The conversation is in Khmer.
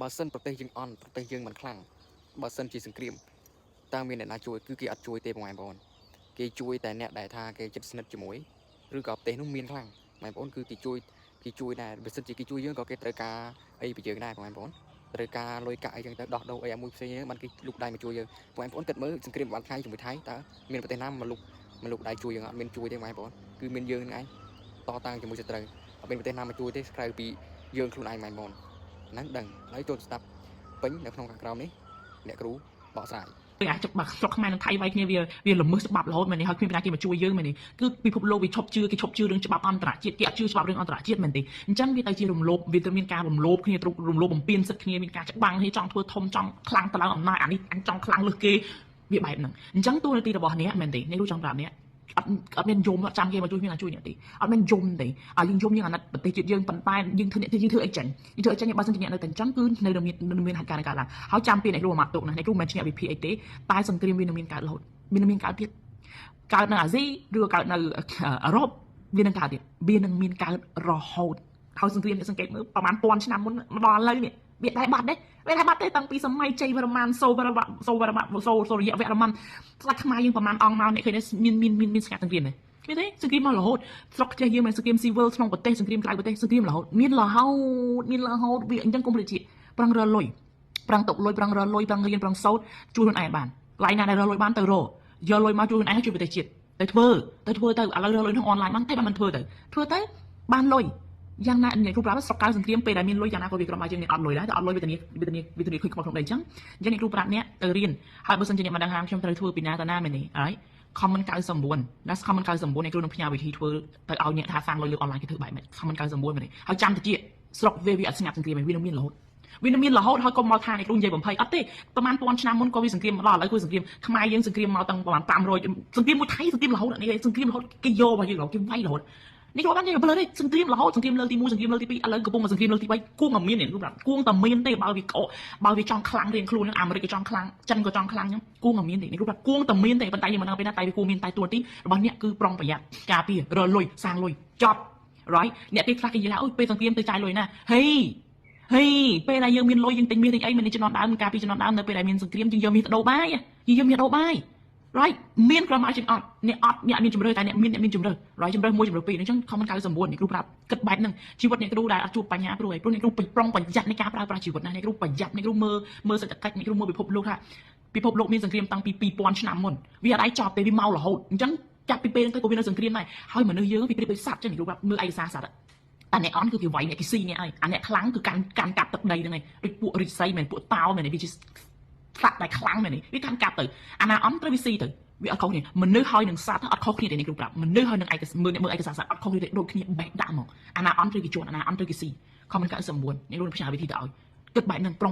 បើសិនប្រទេសយើងអន់ប្រទេសយើងមិនខ្លាំងបើសិនជាសង្គ្រាមតើមានអ្នកណាជួយគឺគេអត់ជួយទេបងប្អូនគេជួយតែអ្នកដែលថាគេចិត្តស្និទ្ធជាមួយឬក៏ប្រទេសនោះមានខ្លាំងបងប្អូនគឺគេជួយដែរបើសិនជាគេជួយយើងក៏គេត្រូវការអីពីយើងដែរបងប្អូនត្រូវការលុយកាក់អីចឹងទៅដោះដូរអីអាមួយផ្សេងហ្នឹងបានគេលុកដៃមកជួយយើងបងប្អូនគិតមើលសង្គ្រាមបាល់ថ្ងៃជាមួយថៃតើមានប្រទេសណាមកលុកដៃជួយយើងអត់មានជួយទេបងប្អូនគឺមានយើងហ្នឹងឯងតតាំងជាមួយសត្រូវអត់មានប្រទេសណាមកជួយទេក្រៅពីយើងខ្លួនឯងបងប្អូនហ្នឹងដឹងហើយចូលស្ដាប់ពេញនៅក្នុងខាងក្រោមនេះអ្នកគ្រូបកស្រាយអាចចាប់បាក់ស្រុកខ្មែរនិងថៃវាយគ្នាវាល្មើសច្បាប់រហូតមែនទេហើយគ្មានអ្នកគេមកជួយយើងមែនទេគឺពិភពលោកវាឈប់ជឿគេឈប់ជឿរឿងច្បាប់អន្តរជាតិគេអត់ជឿច្បាប់រឿងអន្តរជាតិមែនទេអញ្ចឹងវាទៅជារំលោភវាទៅមានការរំលោភគ្នារំលោភបំពានសិទ្ធិគ្នាមានការច្បាំងគ្នាចង់ធ្វើធំចង់ខ្លាំងទៅឡើងអំណាចអានេះអញចង់ខ្លាំងលើសគេវាបែបហ្នឹងអញ្ចឹងតួនាទីរបស់អ្នកមែនទេអ្នកគ្រូចង់ប្រាប់អ្នកអត់មានយំអត់ចាំគេមកជួយមានជួយអ្នកទេអត់មានយំទេឲ្យយើងយំយើងអាណិតប្រទេសជាតិយើងប៉ុន្តែយើងធ្វើអ្នកយើងធ្វើអីចាញ់យើងធ្វើអីចាញ់បើសិនជាអ្នកនៅតែអញ្ចឹងគឺនៅមានហេតុការណ៍កើតឡើងហើយចាំពីអ្នកគ្រូអាម៉ាត់ទុកណាអ្នកគ្រូមិនឈ្នះវិភាគអីទេតែសង្គ្រាមវានឹងមានកើតរហូតវានឹងមានកើតទៀតកើតនៅអាស៊ីឬក៏កើតនៅអឺរ៉ុបវានឹងកើតទៀតវានឹងមានកើតរហូតហើយសង្គ្រាមអ្នកសង្កេតមើលប្រហែល1000ឆ្នាំមុនមកដល់ឥឡូវនេះវាតែបាត់ទេវាតែបាត់ទេតាំងពីសម័យជ័យវរ្ម័នសូរយៈវរ្ម័នស្ដេចខ្មែរយើងប្រហែលអង្គមកអ្នកឃើញមានស្ងាត់សង្គ្រាមទេមានទេសង្គ្រាមមករហូតស្រុកផ្ទះយើងមានសង្គ្រាមស៊ីវិលក្នុងប្រទេសសង្គ្រាមក្រៅប្រទេសសង្គ្រាមរហូតមានរហូតវាអញ្ចឹងគុំប្រជាប្រឹងរលុយប្រឹងຕົកលុយប្រឹងរលុយប្រឹងរៀនប្រឹងសូត្រជួយខ្លួនឯងបានកន្លែងណាដែលរលុយបានទៅរកយកលុយមកជួយខ្លួនឯងជួយប្រទេសជាតិទៅធ្វើទៅឥឡូវរលុយក្នុងអនឡាញបានតែបានធ្វើទៅបានលុយយ៉ាងណាអ្នកគ្រូប្រាប់ស្រុកកៅសង្គ្រាមពេលដែលមានលុយយ៉ាងណាក៏វាក្រំមកយើងអ្នកអត់លុយដែរតែអត់លុយវិធានឃើញខ្មោចក្នុងដីអញ្ចឹងអ្នកគ្រូប្រាប់អ្នកទៅរៀនហើយបើសិនជាអ្នកមិនដឹងហាមខ្ញុំត្រូវធ្វើពីណាទៅណាមែនទេហើយ comment 99 that's comment 99អ្នកគ្រូនឹងផ្ញើវិធីធ្វើទៅឲ្យអ្នកថាសាងលុយលើអនឡាញគេធ្វើបែបម៉េច comment 99មែនទេហើយចាំតិចស្រុកវាអត់ស្ងាត់សង្គ្រាមទេវានឹងមានរហូតហើយកុំមកថាអ្នកគ្រូនិយាយបំភ័យអត់ទេប្រហែល1000ឆ្នាំមុនក៏វាសង្គ្រាមមកដល់ឥឡូវគឺសង្គ្រាមខ្មែរយើងសង្គ្រាមមកតាំងប្រហែល500សង្គ្រាមមួយថៃសង្គ្រាមរហូតនេះសង្គ្រាមរហូតគេយកមកយើងរហូតគេវាយរហូតនេះគាត់បាននិយាយលើទេសង្គ្រាមរហូតសង្គ្រាមលើកទី1សង្គ្រាមលើកទី2ឥឡូវកំពុងមកសង្គ្រាមលើកទី3គួងតែមាននេះប្រាប់គួងតែមានទេបើវាចង់ខ្លាំងរៀងខ្លួនអាមេរិកក៏ចង់ខ្លាំងចិនក៏ចង់ខ្លាំងអញ្ចឹងគួងតែមានទេនេះប្រាប់គួងតែមានទេប៉ុន្តែយើងមិនដឹងពេលណាតែវាគួងមានតែតួនាទីរបស់អ្នកគឺប្រុងប្រយ័ត្នការពាររលុយសាងលុយចប់ right អ្នកគេខ្លះគេនិយាយថាអូយពេលសង្គ្រាមទៅចាយលុយណាហេពេលដែលយើងមានលុយយើងទិញមាសទិញអីមានជំនាន់ដើមការពីជំនាន់ដើមនៅពេលដែលមានសង្គ្រាមយើងយកមាសទៅដូរបាយright មានក្រមាជាងអត់អ្នកមានជំរឿតែអ្នកមានជំរឿ right ជំរឿ1ជំរឿ2អញ្ចឹង comment 99អ្នកគ្រូប្រាប់គិតបែបហ្នឹងជីវិតអ្នកគ្រូដែលអត់ជួបបញ្ហាព្រោះអ្នកគ្រូប្រុងប្រយ័ត្ននៃការប្រើប្រាស់ជីវិតណាអ្នកគ្រូប្រយ័ត្នអ្នកគ្រូមើលសេដ្ឋកិច្ចអ្នកគ្រូមើលពិភពលោកថាពិភពលោកមានសង្គ្រាមតាំងពី2000ឆ្នាំមុនវាអត់ឯងចប់ទេវាមករហូតអញ្ចឹងចាប់ពីពេលហ្នឹងទៅក៏វានៅសង្គ្រាមដែរហើយមនុស្សយើងវាប្រៀបដូចសត្វចឹងអ្នកគ្រូប្រាប់មើលឯកសារសត្វតែអ្នកអន់គឺគេវាយអ្នកគេស៊ីអ្នកហើយអាអ្នកខ្លាំងគឺកាន់កាប់ទឹកដីហ្នឹងឯងដូចពួករិទ្ធិមែនពួកតោមែនវាជាសត្វដែលខ្លាំងមែនវាកាន់កាប់ទៅអាណាអន់ត្រូវវាស៊ីទៅវាអត់ខុសគ្នាមនុស្សហើយនឹងសត្វអត់ខុសគ្នាទេនេះគ្រូប្រាប់មនុស្សហើយនឹងមើលឯកសារសត្វអត់ខុសគ្នាទេដូចគ្នាបែកដាក់មកអាណាអន់ត្រូវគេជួនអាណាអន់ត្រូវគេស៊ីខមមិន99នេះគ្រូនឹងផ្សាយវិធីទៅឲ្យគិតបែបហ្នឹងប្រុង